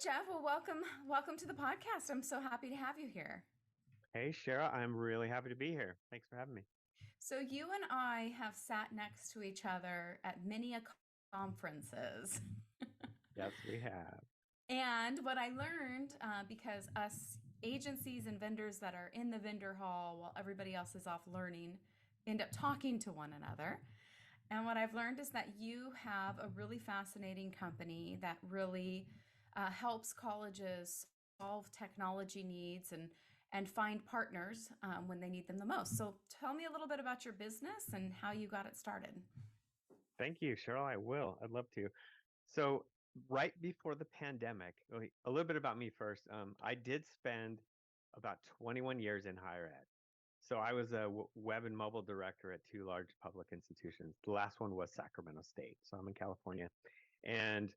Jeff. Well, welcome to the podcast. I'm so happy to have you here. Hey, Shara, I'm really happy to be here. Thanks for having me. So you and I have sat next to each other at many conferences. Yes, we have. And what I learned, because us agencies and vendors that are in the vendor hall while everybody else is off learning end up talking to one another. And what I've learned is that you have a really fascinating company that really helps colleges solve technology needs and find partners when they need them the most. So tell me a little bit about your business and how you got it started. Thank you, Cheryl. I will. I'd love to. So, right before the pandemic, okay, a little bit about me first. I did spend about 21 years in higher ed. So, I was a web and mobile director at two large public institutions. The last one was Sacramento State. So, I'm in California. And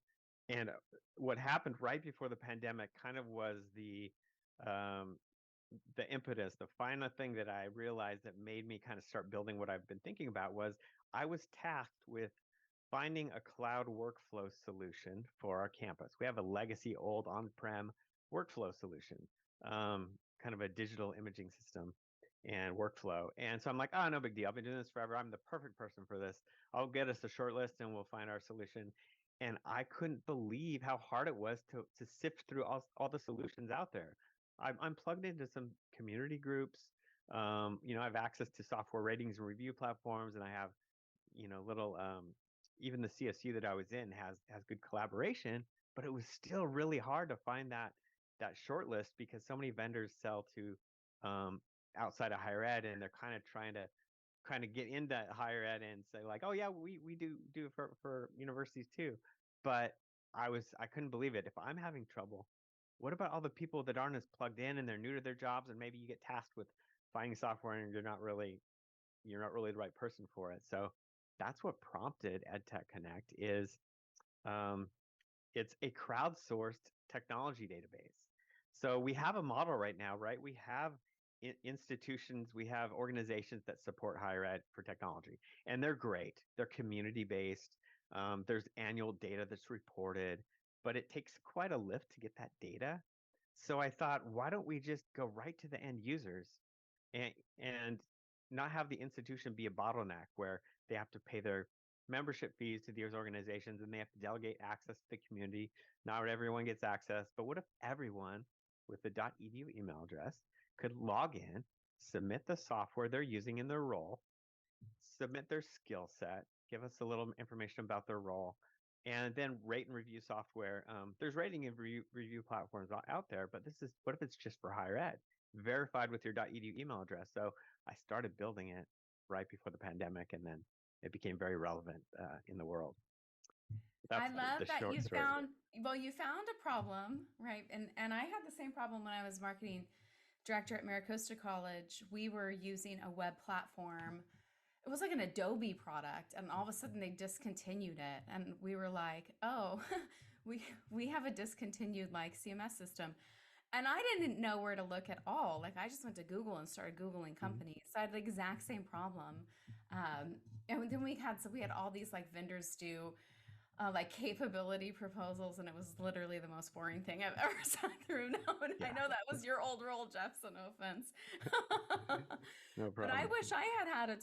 and what happened right before the pandemic kind of was um, the impetus, the final thing that I realized that made me kind of start building what I've been thinking about was I was tasked with finding a cloud workflow solution for our campus. We have a legacy old on-prem workflow solution, kind of a digital imaging system and workflow. And so I'm like, oh, no big deal. I've been doing this forever. I'm the perfect person for this. I'll get us a short list and we'll find our solution. And I couldn't believe how hard it was to sift through all the solutions out there. I'm plugged into some community groups. I have access to software ratings and review platforms, and I have, little even the CSU that I was in has good collaboration, but it was still really hard to find that short list because so many vendors sell to outside of higher ed, and they're kind of trying to get into higher ed and say like, oh yeah, we do it for universities too. But I couldn't believe it. If I'm having trouble, what about all the people that aren't as plugged in and they're new to their jobs and maybe you get tasked with finding software and you're not really the right person for it. So that's what prompted EdTech Connect is um, it's a crowdsourced technology database. So we have a model right now, right? We have institutions, we have organizations that support higher ed for technology, and they're great. They're community based. There's annual data that's reported, but it takes quite a lift to get that data. So I thought, why don't we just go right to the end users and and not have the institution be a bottleneck where they have to pay their membership fees to these organizations and they have to delegate access to the community. Not everyone gets access, but what if everyone with the .edu email address could log in, submit the software they're using in their role, submit their skill set, give us a little information about their role, and then rate and review software. There's rating and review platforms out there, but what if it's just for higher ed, verified with your .edu email address? So I started building it right before the pandemic, and then it became very relevant in the world. I That's love the that short story. you found a problem, right? And I had the same problem when I was marketing director at Maricosta College. We were using a web platform. It was like an Adobe product, and all of a sudden they discontinued it, and we were like, "Oh, we we have a discontinued like CMS system." And I didn't know where to look at all. Like I just went to Google and started Googling Mhm. companies. So I had the exact same problem. Um, and then we had all these like vendors do like capability proposals, and it was literally the most boring thing I've ever sat through. No, and I Yeah, know that was your old role, Jeff, so no offense. no But I problem. wish I had had a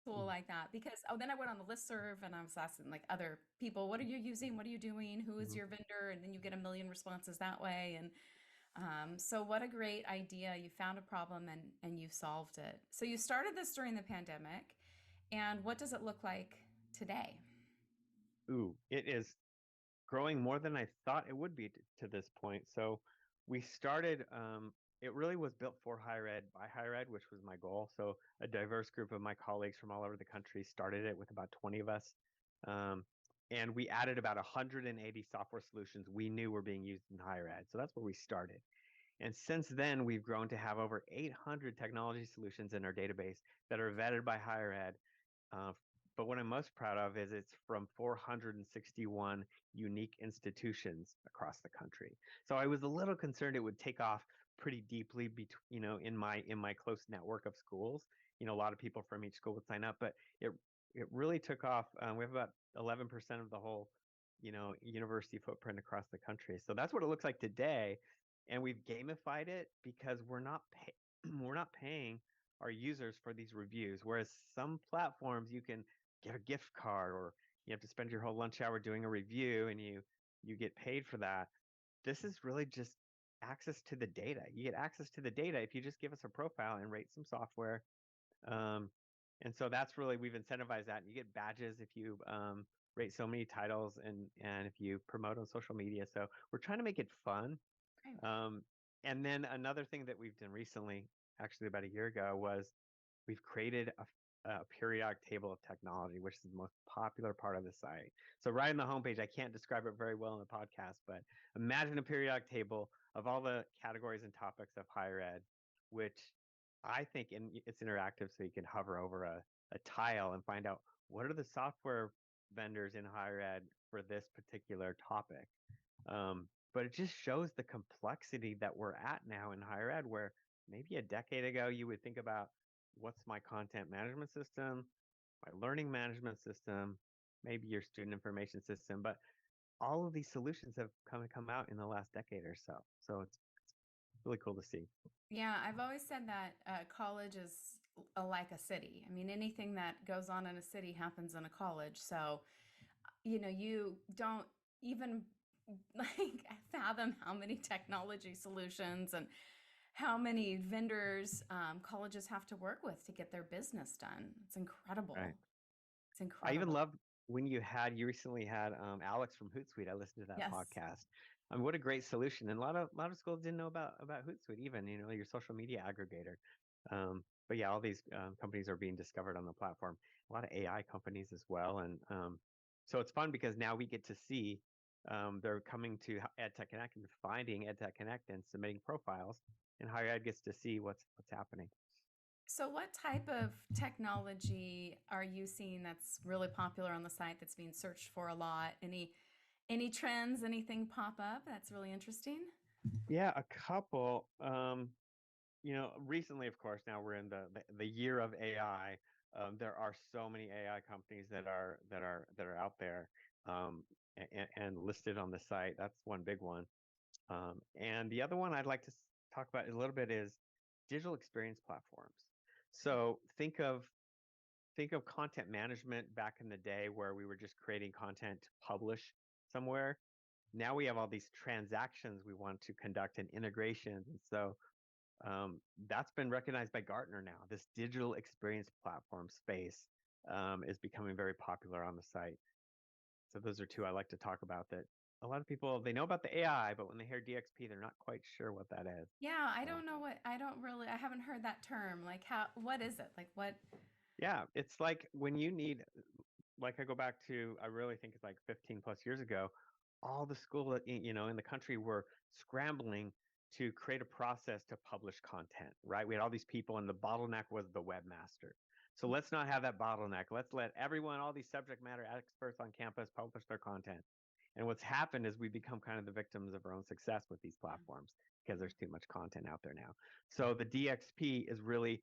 tool like that because then I went on the listserv and I was asking like other people, what are you using? What are you doing? Who is Mhm. your vendor? And then you get a million responses that way. And so what a great idea. You found a problem and you solved it. So you started this during the pandemic. And what does it look like today? Ooh, it is growing more than I thought it would be to this point. So we started, it really was built for higher ed by higher ed, which was my goal. So a diverse group of my colleagues from all over the country started it with about 20 of us. Um, and we added about 180 software solutions we knew were being used in higher ed. So that's where we started. And since then, we've grown to have over 800 technology solutions in our database that are vetted by higher ed. Uh, but what I'm most proud of is it's from 461 unique institutions across the country. So I was a little concerned it would take off pretty deeply in my close network of schools. A lot of people from each school would sign up, but it really took off. We have about 11% of the whole university footprint across the country. So that's what it looks like today. And we've gamified it because we're not paying our users for these reviews. Whereas some platforms you can get a gift card or you have to spend your whole lunch hour doing a review and you get paid for that. This is really just access to the data. You get access to the data if you just give us a profile and rate some software. Um, and so that's really we've incentivized that. You get badges if you rate so many titles and if you promote on social media. So we're trying to make it fun. Right. Um, and then another thing that we've done recently, actually about a year ago, was we've created a periodic table of technology, which is the most popular part of the site. So right on the homepage, I can't describe it very well in the podcast, but imagine a periodic table of all the categories and topics of higher ed, which I think it's interactive, so you can hover over a tile and find out what are the software vendors in higher ed for this particular topic. But it just shows the complexity that we're at now in higher ed, where maybe a decade ago you would think about what's my content management system, my learning management system, maybe your student information system, but all of these solutions have come out in the last decade or so. So it's really cool to see. Yeah, I've always said that college is like a city. I mean, anything that goes on in a city happens in a college. So, you don't even like fathom how many technology solutions and how many vendors colleges have to work with to get their business done. It's Right. incredible. It's I even incredible. loved when you recently had Alex from Hootsuite. I listened to that Yes. podcast. What a great solution! And a lot of schools didn't know about Hootsuite even. Your social media aggregator. But yeah, all these companies are being discovered on the platform. A lot of AI companies as well, and so it's fun because now we get to see they're coming to EdTech Connect and finding EdTech Connect and submitting profiles, and higher ed gets to see what's happening. So, what type of technology are you seeing that's really popular on the site that's being searched for a lot? Any trends, anything pop up that's really interesting? Yeah, a couple. Recently, of course, now we're in the year of AI. There are so many AI companies that are out there and listed on the site. That's one big one. And the other one I'd like to talk about a little bit is digital experience platforms. So think of content management back in the day where we were just creating content to publish somewhere. Now we have all these transactions we want to conduct and integrations. And so um, that's been recognized by Gartner now. This digital experience platform space is becoming very popular on the site. So those are two I like to talk about that a lot of people they know about the AI, but when they hear DXP, they're not quite sure what that is. Yeah, I So don't know I don't really, I haven't heard that term. Like, what is it? Like, what? yeah, it's like when you need like I go back to I really think it's like 15 plus years ago, all the school in the country were scrambling to create a process to publish content, right? We had all these people and the bottleneck was the webmaster. So let's not have that bottleneck. Let's let everyone, all these subject matter experts on campus publish their content. And what's happened is we become kind of the victims of our own success with these platforms because there's too much content out there now. So the DXP is really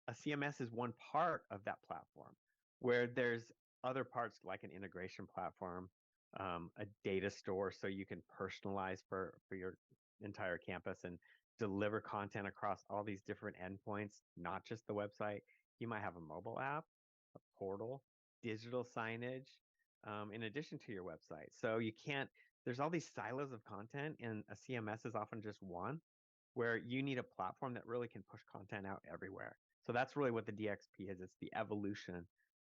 a CMS is one part of that platform where there's other parts like an integration platform, a data store so you can personalize for your entire campus and deliver content across all these different endpoints, not just the website. You might have a mobile app, a portal, digital signage, in addition to your website. So there's all these silos of content, and a CMS is often just one where you need a platform that really can push content out everywhere. So that's really what the DXP is. It's the evolution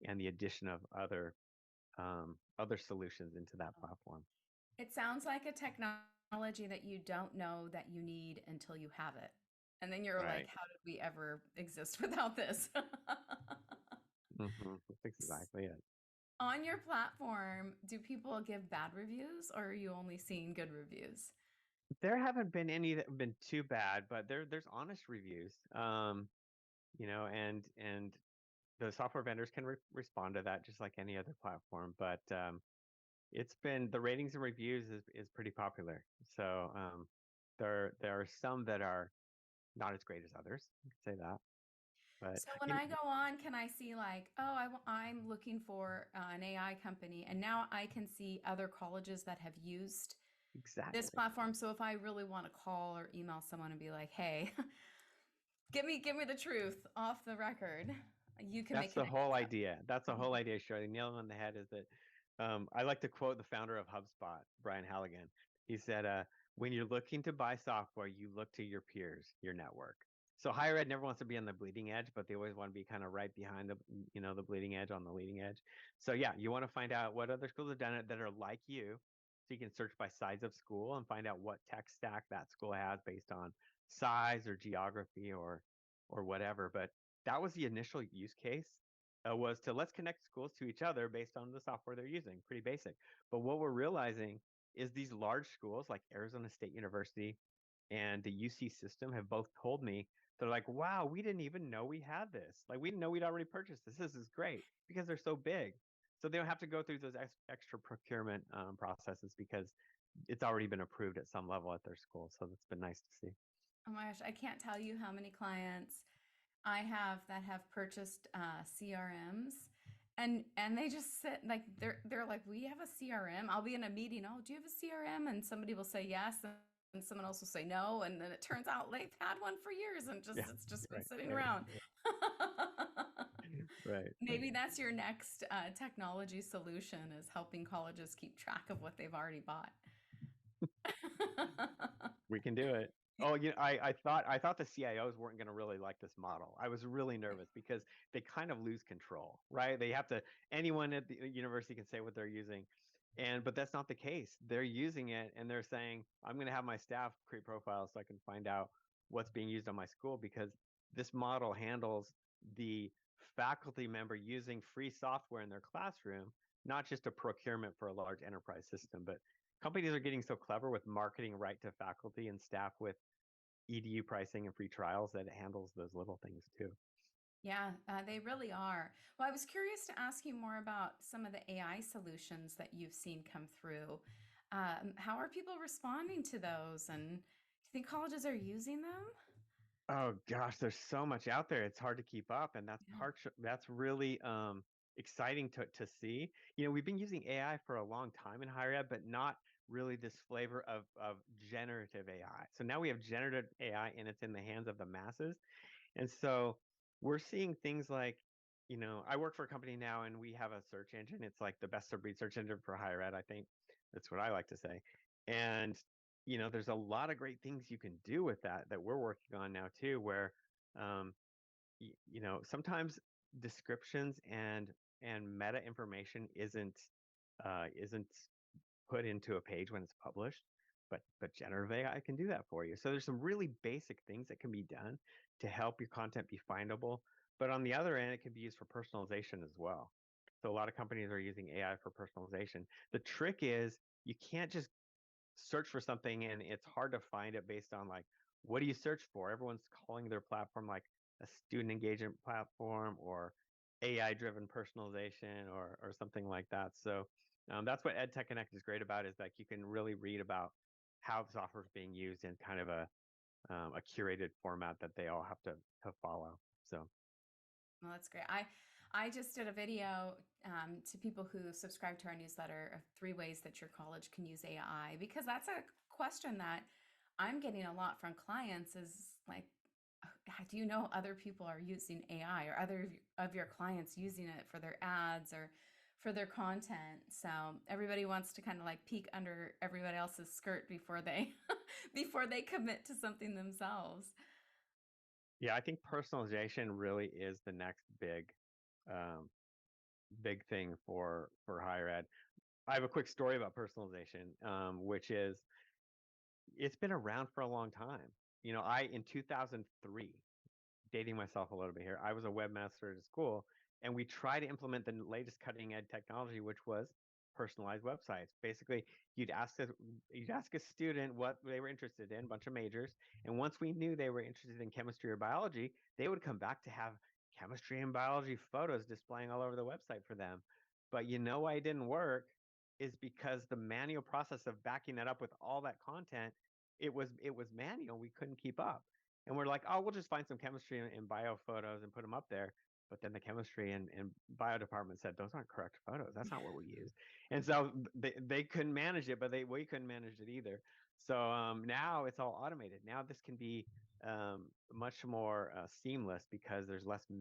and the addition of other solutions into that platform. It sounds like a technology that you don't know that you need until you have it. And then you're like, Right. how did we ever exist without this? That's exactly it. On your platform, do people give bad reviews or are you only seeing good reviews? There haven't been any that have been too bad, but there's honest reviews. And the software vendors can respond to that just like any other platform. But it's been the ratings and reviews is pretty popular. So there are some that are not as great as others. I can say that. But So when you know, I go on, can I see like, oh, I'm looking for an AI company, and now I can see other colleges that have used this exactly. platform. So if I really want to call or email someone and be like, hey, give me the truth off the record, you can That's make the connections whole that idea. That's the way. whole idea, Shirley. Nail it on the head is that I like to quote the founder of HubSpot, Brian Halligan. He said, when you're looking to buy software, you look to your peers, your network. So higher ed never wants to be on the bleeding edge, but they always want to be kind of right behind the bleeding edge on the leading edge. So yeah, you want to find out what other schools have done it that are like you. So you can search by size of school and find out what tech stack that school has based on size or geography or whatever. But that was the initial use case, was to let's connect schools to each other based on the software they're using. Pretty basic. But what we're realizing is these large schools like Arizona State University and the UC system have both told me they're like, wow, we didn't even know we had this. Like we didn't know we'd already purchased this. This is great because they're so big. So they don't have to go through those extra procurement processes because it's already been approved at some level at their school. So that's been nice to see. Oh my gosh, I can't tell you how many clients I have that have purchased CRMs, and they just sit like they're like, we have a CRM. I'll be in a meeting. Oh, do you have a CRM? And somebody will say yes, and someone else will say no, and then it turns out they've had one for years and just Yeah, it's just been right, sitting right, around. right, right. Maybe that's your next technology solution is helping colleges keep track of what they've already bought. We can do it. Oh, I thought the CIOs weren't going to really like this model. I was really nervous because they kind of lose control, right? They have to anyone at the university can say what they're using. But that's not the case. They're using it and they're saying, I'm going to have my staff create profiles so I can find out what's being used on my school because this model handles the faculty member using free software in their classroom, not just a procurement for a large enterprise system, but companies are getting so clever with marketing right to faculty and staff with EDU pricing and free trials that it handles those little things too. Yeah, they really are. Well, I was curious to ask you more about some of the AI solutions that you've seen come through. How are people responding to those? And do you think colleges are using them? Oh gosh, there's so much out there. It's hard to keep up, and Yeah. that's really exciting to see. We've been using AI for a long time in higher ed, but not really this flavor of generative AI. So now we have generative AI, and it's in the hands of the masses. And so we're seeing things like, I work for a company now and we have a search engine. It's like the best of breed search engine for higher ed, I think. That's what I like to say. And, there's a lot of great things you can do with that we're working on now too, where, um, sometimes descriptions and meta information isn't put into a page when it's published, but generative AI can do that for you. So there's some really basic things that can be done to help your content be findable. But on the other end, it can be used for personalization as well. So a lot of companies are using AI for personalization. The trick is you can't just search for something and it's hard to find it based on like what do you search for? Everyone's calling their platform like a student engagement platform or AI driven personalization or something like that. So that's what EdTech Connect is great about is that you can really read about how the software is being used in kind of a curated format that they all have to follow. So Well, that's great. I just did a video to people who subscribe to our newsletter of 3 ways that your college can use AI because that's a question that I'm getting a lot from clients is like, do you know other people are using AI or other of your clients using it for their ads or for their content? So everybody wants to kind of like peek under everybody else's skirt before they before they commit to something themselves. yeah, I think personalization really is the next um, big thing for higher ed. I have a quick story about personalization, which is it's been around for a long time. I in 2003, dating myself a little bit here, I was a webmaster at a school, and we tried to implement the latest cutting edge technology, which was personalized websites. Basically, you'd ask a student what they were interested in, a bunch of majors, and once we knew they were interested in chemistry or biology, they would come back to have chemistry and biology photos displaying all over the website for them. But you know why it didn't work is because the manual process of backing that up with all that content, it was manual. We couldn't keep up. And we're like, oh, we'll just find some chemistry and bio photos and put them up there. But then the chemistry and bio department said those aren't correct photos. That's not what we use. And so they couldn't manage it, but we couldn't manage it either. So now it's all automated. Now this can be much more seamless because there's less uh,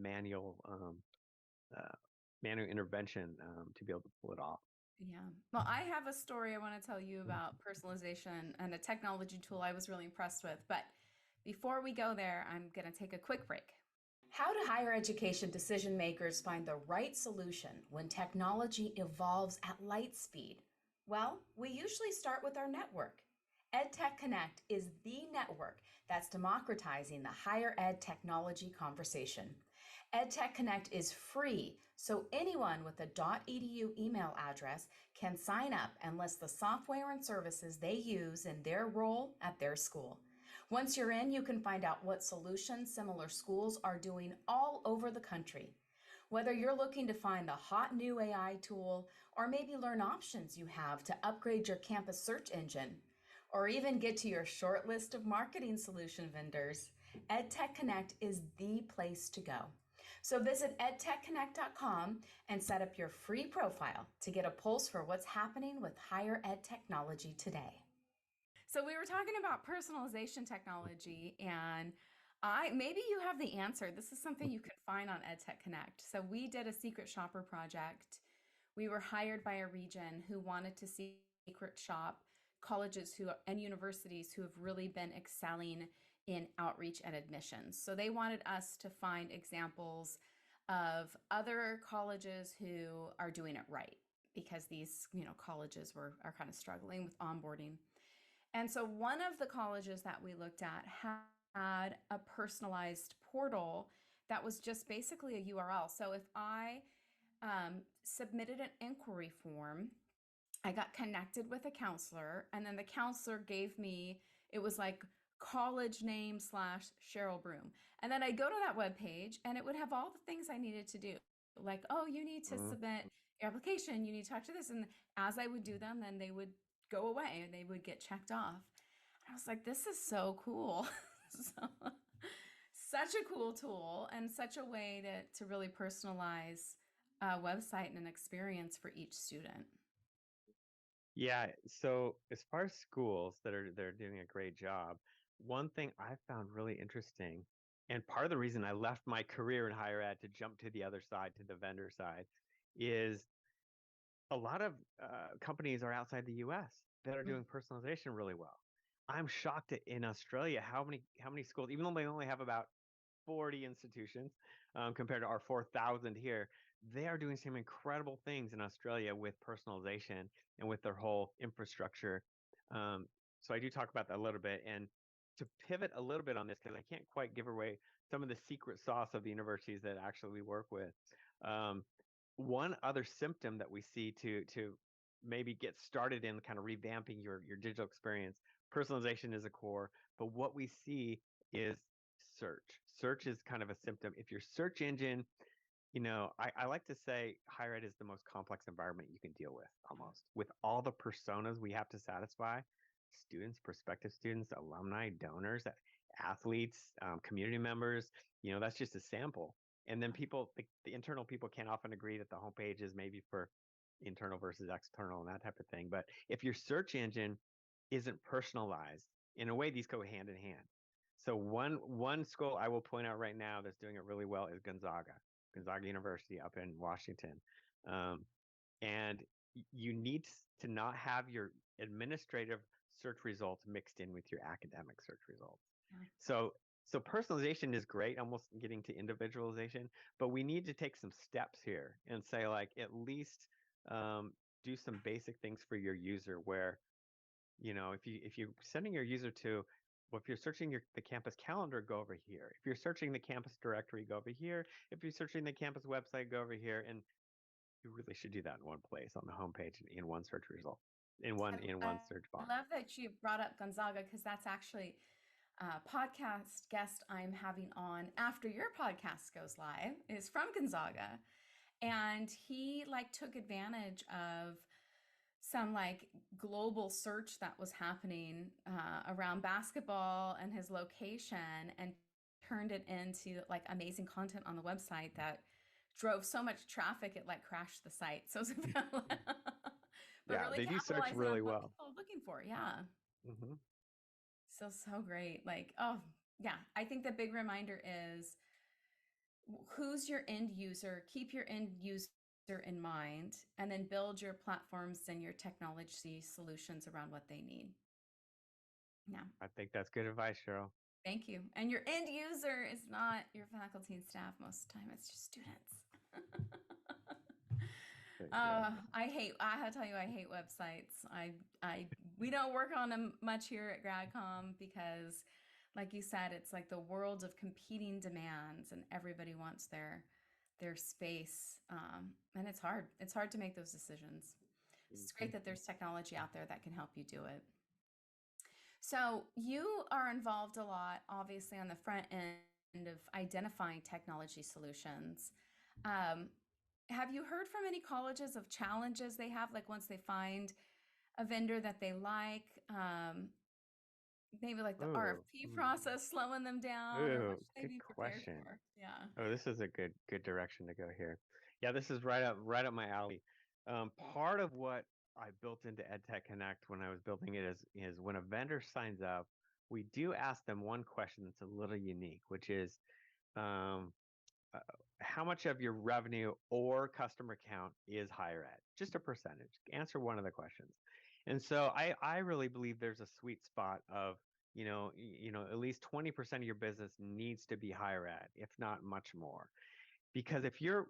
manual intervention to be able to pull it off. Yeah. Well, I have a story I want to tell you about personalization and a technology tool I was really impressed with. But before we go there, I'm going to take a quick break. How do higher education decision makers find the right solution when technology evolves at light speed? Well, we usually start with our network. EdTech Connect is the network that's democratizing the higher ed technology conversation. EdTech Connect is free, so anyone with a .edu email address can sign up and list the software and services they use in their role at their school. Once you're in, you can find out what solutions similar schools are doing all over the country. Whether you're looking to find the hot new AI tool, or maybe learn options you have to upgrade your campus search engine, or even get to your short list of marketing solution vendors, EdTech Connect is the place to go. So visit edtechconnect.com and set up your free profile to get a pulse for what's happening with higher ed technology today. So we were talking about personalization technology, and I maybe you have the answer. This is something you could find on EdTech Connect. So we did a secret shopper project. We were hired by a region who wanted to secret shop colleges who and universities who have really been excelling in outreach and admissions. So they wanted us to find examples of other colleges who are doing it right because these, colleges are kind of struggling with onboarding. And so one of the colleges that we looked at had a personalized portal that was just basically a URL. So if I submitted an inquiry form, I got connected with a counselor, and then the counselor gave me, it was like college name slash Cheryl Broom. And then I go to that web page and it would have all the things I needed to do. Like, oh, you need to Mm. submit your application, you need to talk to this. And as I would do them, then they would go away and they would get checked off. And I was like, this is so cool. So, such a cool tool and such a way to really personalize a website and an experience for each student. Yeah. So as far as schools that are doing a great job, one thing I found really interesting, and part of the reason I left my career in higher ed to jump to the other side, to the vendor side, is a lot of companies are outside the U.S. that are doing personalization really well. I'm shocked at, in Australia how many schools, even though they only have about 40 institutions compared to our 4,000 here. They are doing some incredible things in Australia with personalization and with their whole infrastructure. Um, so I do talk about that a little bit. And to pivot a little bit on this, because I can't quite give away some of the secret sauce of the universities that actually we work with. Um, One other symptom that we see to maybe get started in kind of revamping your digital experience, personalization is a core, but what we see is search. Search is kind of a symptom. If your search engine, I like to say higher ed is the most complex environment you can deal with, almost with all the personas we have to satisfy: students, prospective students, alumni, donors, athletes, community members. That's just a sample. And then people, the internal people can't often agree that the homepage is maybe for internal versus external and that type of thing. But if your search engine isn't personalized, in a way, these go hand in hand. So one school I will point out right now that's doing it really well is Gonzaga University up in Washington. Um, and you need to not have your administrative search results mixed in with your academic search results. Yeah. So so personalization is great, almost getting to individualization, but we need to take some steps here and say, like, at least um, do some basic things for your user where, if you're sending your user to, well, if you're searching the campus calendar, go over here. If you're searching the campus directory, go over here. If you're searching the campus website, go over here. And you really should do that in one place on the homepage in one search result, in one search I box. love that you brought up Gonzaga because that's actually a podcast guest I'm having on after your podcast goes live is from Gonzaga. And he like took advantage of some like global search that was happening around basketball and his location, and turned it into like amazing content on the website that drove so much traffic it like crashed the site. So it's but Yeah, really they do search capitalizing on really what well. people are looking for. Yeah. Hmm. So great. Like, oh, yeah. I think the big reminder is who's your end user, keep your end user in mind, and then build your platforms and your technology solutions around what they need. Yeah. I think that's good advice, Cheryl. Thank you. And your end user is not your faculty and staff most of the time, it's just students. Yeah. I have to tell you, I hate websites. We don't work on them much here at GradCom because, like you said, it's like the world of competing demands, and everybody wants their space, and it's hard. It's hard to make those decisions. It's Hmm. great that there's technology out there that can help you do it. So you are involved a lot, obviously, on the front end of identifying technology solutions. Um, have you heard from any colleges of challenges they have, like once they find a vendor that they like, maybe like the Oh, RFP process slowing them down, or what ooh, should they good be prepared question. for? Yeah. Oh, this is a good direction to go here. Yeah, this is right up my alley. Part of what I built into EdTech Connect when I was building it is when a vendor signs up, we do ask them one question that's a little unique, which is um, uh, how much of your revenue or customer count is higher ed? Just a percentage. Answer one of the questions. And so I really believe there's a sweet spot of, at least 20% of your business needs to be higher ed, if not much more. Because if you're,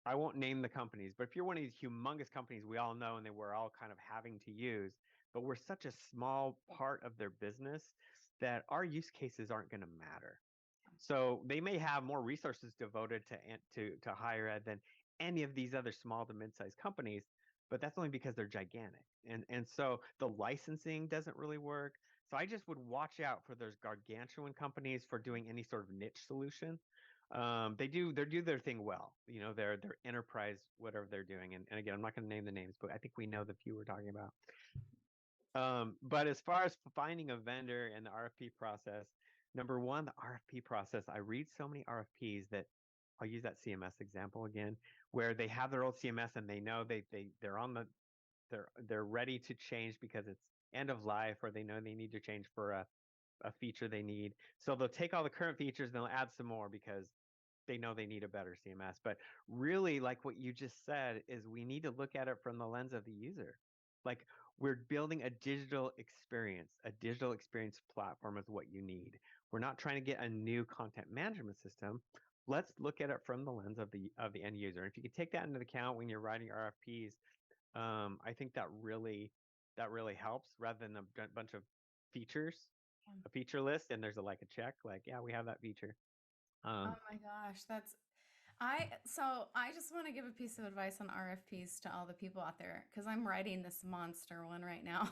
I won't name the companies, but if you're one of these humongous companies we all know and that we're all kind of having to use, but we're such a small part of their business that our use cases aren't going to matter. So they may have more resources devoted to higher ed than any of these other small to mid-sized companies, but that's only because they're gigantic. And so the licensing doesn't really work. So I just would watch out for those gargantuan companies for doing any sort of niche solution. They do their thing well. Their enterprise, whatever they're doing. And again, I'm not going to name the names, but I think we know the few we're talking about. But as far as finding a vendor and the RFP process, number one, the RFP process, I read so many RFPs that I'll use that CMS example again, where they have their old CMS and they know they're on they're ready to change because it's end of life, or they know they need to change for a feature they need. So they'll take all the current features and they'll add some more because they know they need a better CMS. But really, like what you just said, is we need to look at it from the lens of the user. Like, we're building a digital experience. A digital experience platform is what you need. We're not trying to get a new content management system. Let's look at it from the lens of the end user. And if you can take that into account when you're writing RFPs, I think that really helps, rather than a bunch of features, a feature list, and there's like a check, like, yeah, we have that feature. Oh Um, my gosh, I just want to give a piece of advice on RFPs to all the people out there, because I'm writing this monster one right now.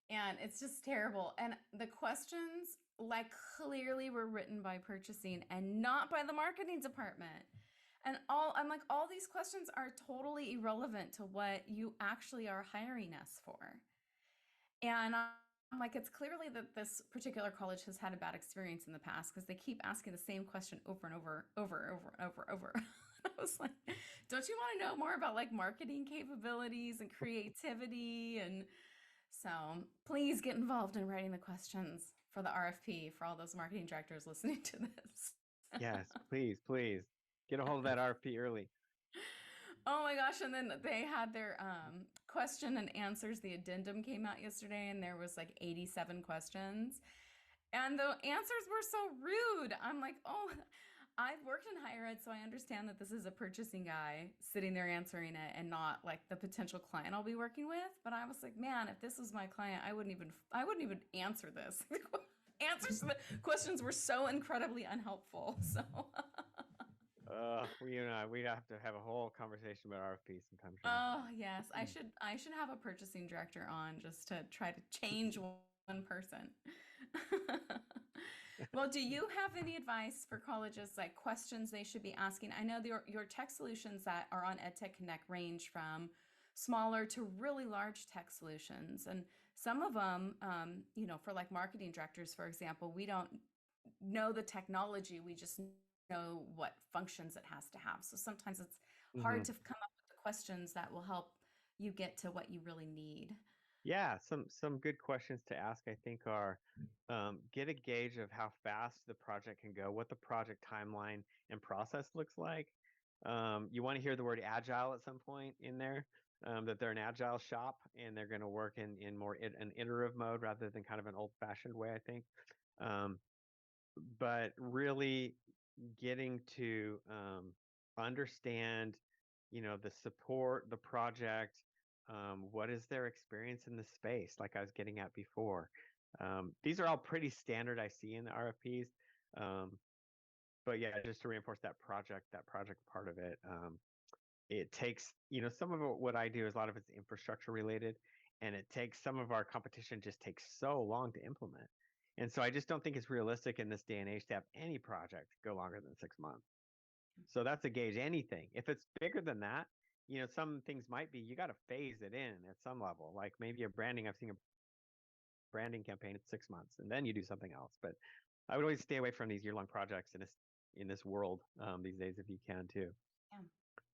And it's just terrible. And the questions, like, clearly were written by purchasing and not by the marketing department. And I'm like, all these questions are totally irrelevant to what you actually are hiring us for. And I'm like, it's clearly that this particular college has had a bad experience in the past, because they keep asking the same question over and over, over, over, over, over. I was like, don't you want to know more about like marketing capabilities and creativity? And so please get involved in writing the questions for the RFP for all those marketing directors listening to this. yes, please, please get a hold of that RFP early. Oh my gosh. And then they had their question and answers. The addendum came out yesterday, and there was like 87 questions. And the answers were so rude. I'm like, oh, I've worked in higher ed, so I understand that this is a purchasing guy sitting there answering it, and not like the potential client I'll be working with. But I was like, man, if this was my client, I wouldn't even answer this. Answers to the questions were so incredibly unhelpful. So We'd have to have a whole conversation about RFP sometime, Cheryl. oh yes, I should have a purchasing director on just to try to change one person. Well, do you have any advice for colleges, like questions they should be asking? I know your tech solutions that are on EdTech Connect range from smaller to really large tech solutions. And some of them, for like marketing directors, for example, we don't know the technology, we just know what functions it has to have. So sometimes it's hard Hmm. to come up with the questions that will help you get to what you really need. Yeah, some good questions to ask, I think, are get a gauge of how fast the project can go, what the project timeline and process looks like. You want to hear the word agile at some point in there, that they're an agile shop and they're going to work in more an iterative mode rather than kind of an old-fashioned way, I think. Um, but really getting to understand, the support, the project, what is their experience in the space, like I was getting at before. These are all pretty standard I see in the RFPs. Um, but yeah, just to reinforce that project part of it, it takes, some of what I do is a lot of it's infrastructure related, and it takes some of our competition just takes so long to implement. And so I just don't think it's realistic in this day and age to have any project go longer than 6 months. So that's a gauge. Anything, if it's bigger than that, some things might be you got to phase it in at some level. Like maybe a branding, I've seen a branding campaign at 6 months, and then you do something else. But I would always stay away from these year-long projects in this world these days if you can too. Yeah.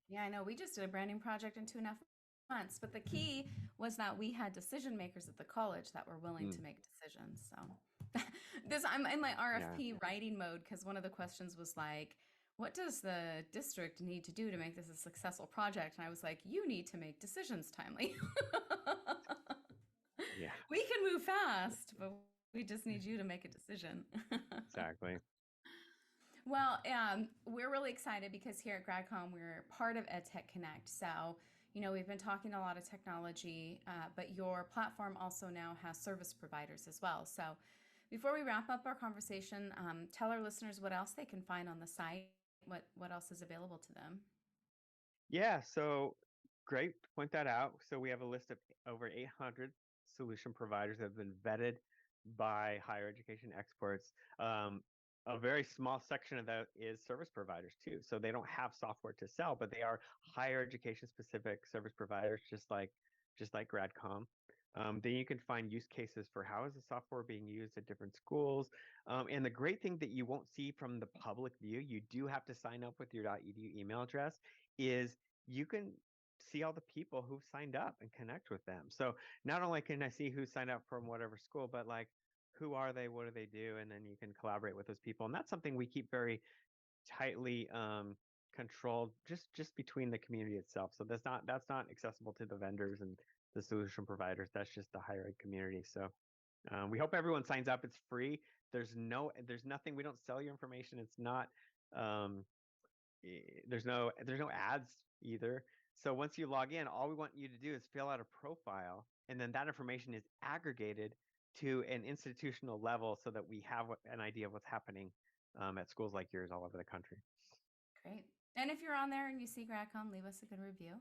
Yeah, I know. We just did a branding project in 2.5 months, but the key was that we had decision makers at the college that were willing Mm, to make decisions. So I'm in my yeah. RFP writing mode because one of the questions was like, what does the district need to do to make this a successful project? And I was like, you need to make decisions timely. Yeah. We can move fast, but we just need you to make a decision. Exactly. Well, we're really excited because here at GradCom, we're part of EdTech Connect. So, we've been talking a lot of technology, but your platform also now has service providers as well. So, before we wrap up our conversation, tell our listeners what else they can find on the site, what else is available to them. Yeah, so great to point that out. So we have a list of over 800 solution providers that have been vetted by higher education experts. A very small section of that is service providers too. So they don't have software to sell, but they are higher education specific service providers, just like Gradcom. Then you can find use cases for how is the software being used at different schools. And the great thing that you won't see from the public view, you do have to sign up with your .edu email address, is you can see all the people who've signed up and connect with them. So not only can I see who signed up from whatever school, but like who are they, what do they do, and then you can collaborate with those people. And that's something we keep very tightly controlled, just between the community itself. So that's not accessible to the vendors and the solution providers. That's just the higher ed community. So we hope everyone signs up. It's free. There's nothing. We don't sell your information. It's not. Um, there's no ads either. So once you log in, all we want you to do is fill out a profile, and then that information is aggregated to an institutional level so that we have an idea of what's happening at schools like yours all over the country. Great. And if you're on there and you see GradCom, leave us a good review.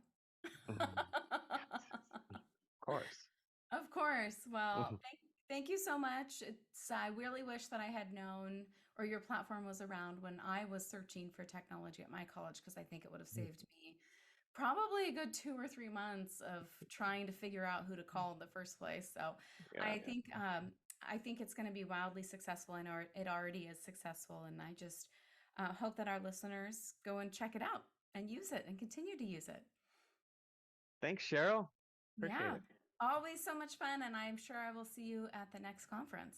Mhm. Yes, of course. Of course. Well, Mhm. thank you so much. I really wish that I had known or your platform was around when I was searching for technology at my college because I think it would have saved me probably a good 2 or 3 months of trying to figure out who to call in the first place. So Yeah, I think I think it's going to be wildly successful, and it already is successful. And I just hope that our listeners go and check it out and use it and continue to use it. thanks, Cheryl. Appreciate Yeah, it. always so much fun, and I'm sure I will see you at the next conference.